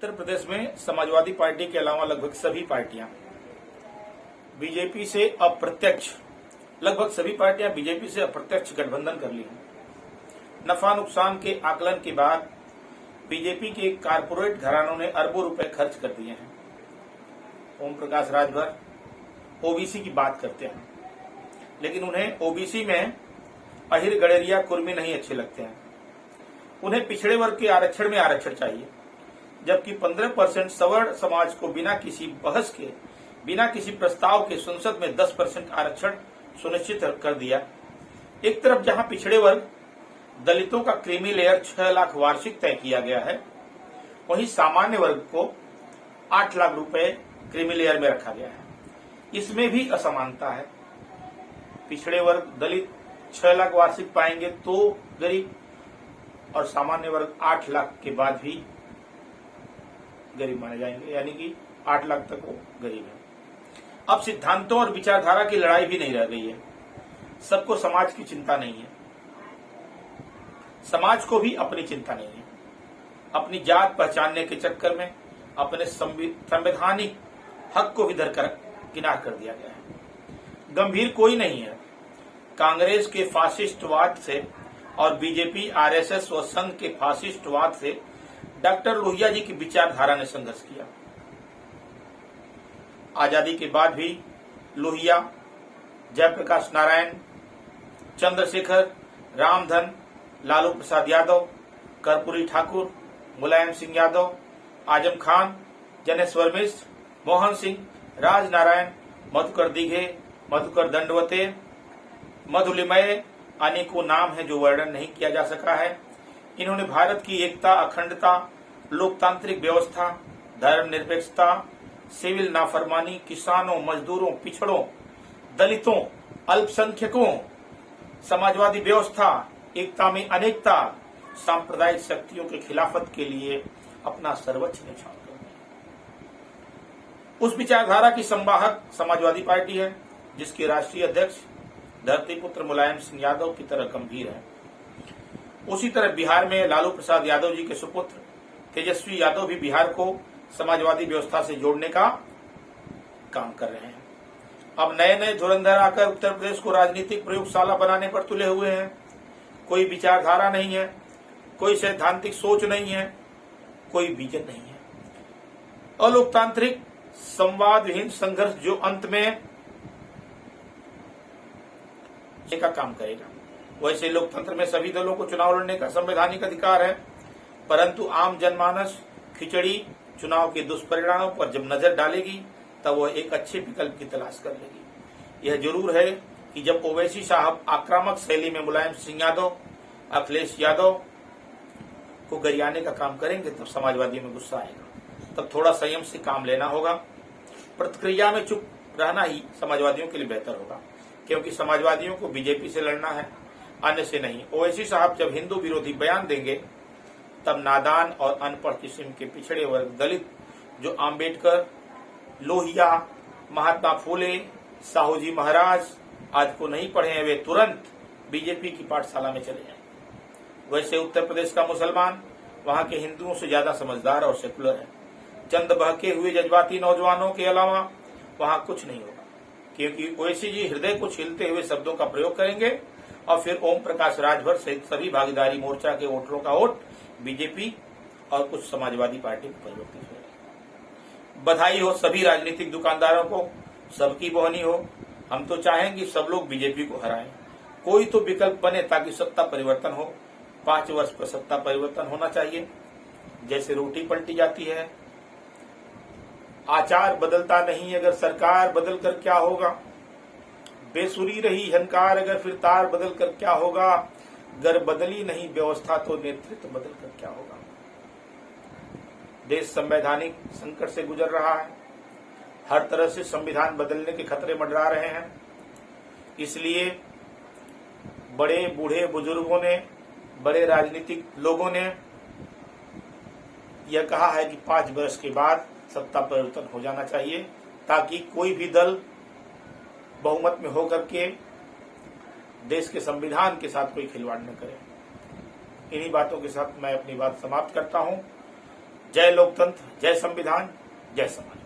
उत्तर प्रदेश में समाजवादी पार्टी के अलावा लगभग सभी पार्टियां बीजेपी से अप्रत्यक्ष गठबंधन कर ली हैं। नफा नुकसान के आकलन के बाद बीजेपी के कारपोरेट घरानों ने अरबों रुपए खर्च कर दिए हैं। ओम प्रकाश राजभर ओबीसी की बात करते हैं, लेकिन उन्हें ओबीसी में अहिर गडेरिया कुर्मी नहीं अच्छे लगते हैं। उन्हें पिछड़े वर्ग के आरक्षण में आरक्षण चाहिए, जबकि 15% सवर्ण समाज को बिना किसी बहस के, बिना किसी प्रस्ताव के संसद में 10% आरक्षण सुनिश्चित कर दिया। एक तरफ जहां पिछड़े वर्ग दलितों का क्रीमी लेयर 6 लाख वार्षिक तय किया गया है, वहीं सामान्य वर्ग को 8 लाख रुपए क्रीमी लेयर में रखा गया है। इसमें भी असमानता है। पिछड़े वर्ग दलित 6 लाख वार्षिक पाएंगे तो गरीब, और सामान्य वर्ग 8 लाख के बाद भी गरीब माने जाएंगे, यानी कि 8 लाख तक वो गरीब है। अब सिद्धांतों और विचारधारा की लड़ाई भी नहीं रह गई है। सबको समाज की चिंता नहीं है, समाज को भी अपनी चिंता नहीं है। अपनी जात पहचानने के चक्कर में अपने संवैधानिक हक को भी किनार कर दिया गया है। गंभीर कोई नहीं है। कांग्रेस के फासिस्टवाद से और बीजेपी, आरएसएस व संघ के फासिस्टवाद से डॉक्टर लोहिया जी की विचारधारा ने संघर्ष किया। आजादी के बाद भी लोहिया, जयप्रकाश नारायण, चंद्रशेखर, रामधन, लालू प्रसाद यादव, कर्पूरी ठाकुर, मुलायम सिंह यादव, आजम खान, जनेश्वर मिश्र, मोहन सिंह, राजनारायण, मधुकर दिघे, मधुकर दंडवते, मधुलिमय, अनेकों नाम है जो वर्णन नहीं किया जा सका है। इन्होंने भारत की एकता, अखंडता, लोकतांत्रिक व्यवस्था, धर्मनिरपेक्षता, सिविल नाफरमानी, किसानों, मजदूरों, पिछड़ों, दलितों, अल्पसंख्यकों, समाजवादी व्यवस्था, एकता में अनेकता, सांप्रदायिक शक्तियों के खिलाफत के लिए अपना सर्वोच्च न्यौछावर कर दिया। उस विचारधारा की संवाहक समाजवादी पार्टी है, जिसके राष्ट्रीय अध्यक्ष धरतीपुत्र मुलायम सिंह यादव की तरह गंभीर है। उसी तरह बिहार में लालू प्रसाद यादव जी के सुपुत्र तेजस्वी यादव भी बिहार को समाजवादी व्यवस्था से जोड़ने का काम कर रहे हैं। अब नए नए धुरंधर आकर उत्तर प्रदेश को राजनीतिक प्रयोगशाला बनाने पर तुले हुए हैं। कोई विचारधारा नहीं है, कोई सैद्धांतिक सोच नहीं है, कोई विजन नहीं है। अलोकतांत्रिक संवादहीन संघर्ष जो अंत में का काम करेगा। वैसे लोकतंत्र में सभी दलों को चुनाव लड़ने का संवैधानिक अधिकार है, परंतु आम जनमानस खिचड़ी चुनाव के दुष्परिणामों पर जब नजर डालेगी तब वह एक अच्छे विकल्प की तलाश कर लेगी। यह जरूर है कि जब ओवैसी साहब आक्रामक शैली में मुलायम सिंह यादव, अखिलेश यादव को गरियाने का काम करेंगे तब समाजवादियों में गुस्सा आएगा। तब थोड़ा संयम से काम लेना होगा। प्रतिक्रिया में चुप रहना ही समाजवादियों के लिए बेहतर होगा, क्योंकि समाजवादियों को बीजेपी से लड़ना है, अन्य से नहीं। ओवैसी साहब जब हिंदू विरोधी बयान देंगे तब नादान और अनपढ़ किस्म के पिछड़े वर्ग दलित जो आम्बेडकर, लोहिया, महात्मा फूले, साहू जी महाराज आज को नहीं पढ़े हैं, वे तुरंत बीजेपी की पाठशाला में चले जाएं। वैसे उत्तर प्रदेश का मुसलमान वहां के हिंदुओं से ज्यादा समझदार और सेकुलर है। चंद बहके हुए जज्बाती नौजवानों के अलावा वहां कुछ नहीं होगा, क्योंकि ओवैसी जी हृदय को छीलते हुए शब्दों का प्रयोग करेंगे और फिर ओम प्रकाश राजभर सहित सभी भागीदारी मोर्चा के वोटरों का वोट बीजेपी और कुछ समाजवादी पार्टी में परिवर्तित हो। बधाई हो सभी राजनीतिक दुकानदारों को, सबकी बोहनी हो। हम तो चाहेंगे सब लोग बीजेपी को हराएं। कोई तो विकल्प बने ताकि सत्ता परिवर्तन हो। 5 वर्ष पर सत्ता परिवर्तन होना चाहिए। जैसे रोटी पलटी जाती है, आचार बदलता नहीं, अगर सरकार बदल कर क्या होगा। बेसुरी रही झनकार, अगर फिर तार बदल कर क्या होगा। अगर बदली नहीं व्यवस्था तो नेतृत्व बदल कर क्या होगा। देश संवैधानिक संकट से गुजर रहा है। हर तरह से संविधान बदलने के खतरे मंडरा रहे हैं। इसलिए बड़े बूढ़े बुजुर्गों ने, बड़े राजनीतिक लोगों ने यह कहा है कि 5 वर्ष के बाद सत्ता परिवर्तन हो जाना चाहिए, ताकि कोई भी दल बहुमत में होकर के देश के संविधान के साथ कोई खिलवाड़ न करे। इन्हीं बातों के साथ मैं अपनी बात समाप्त करता हूं। जय लोकतंत्र, जय संविधान, जय समाज।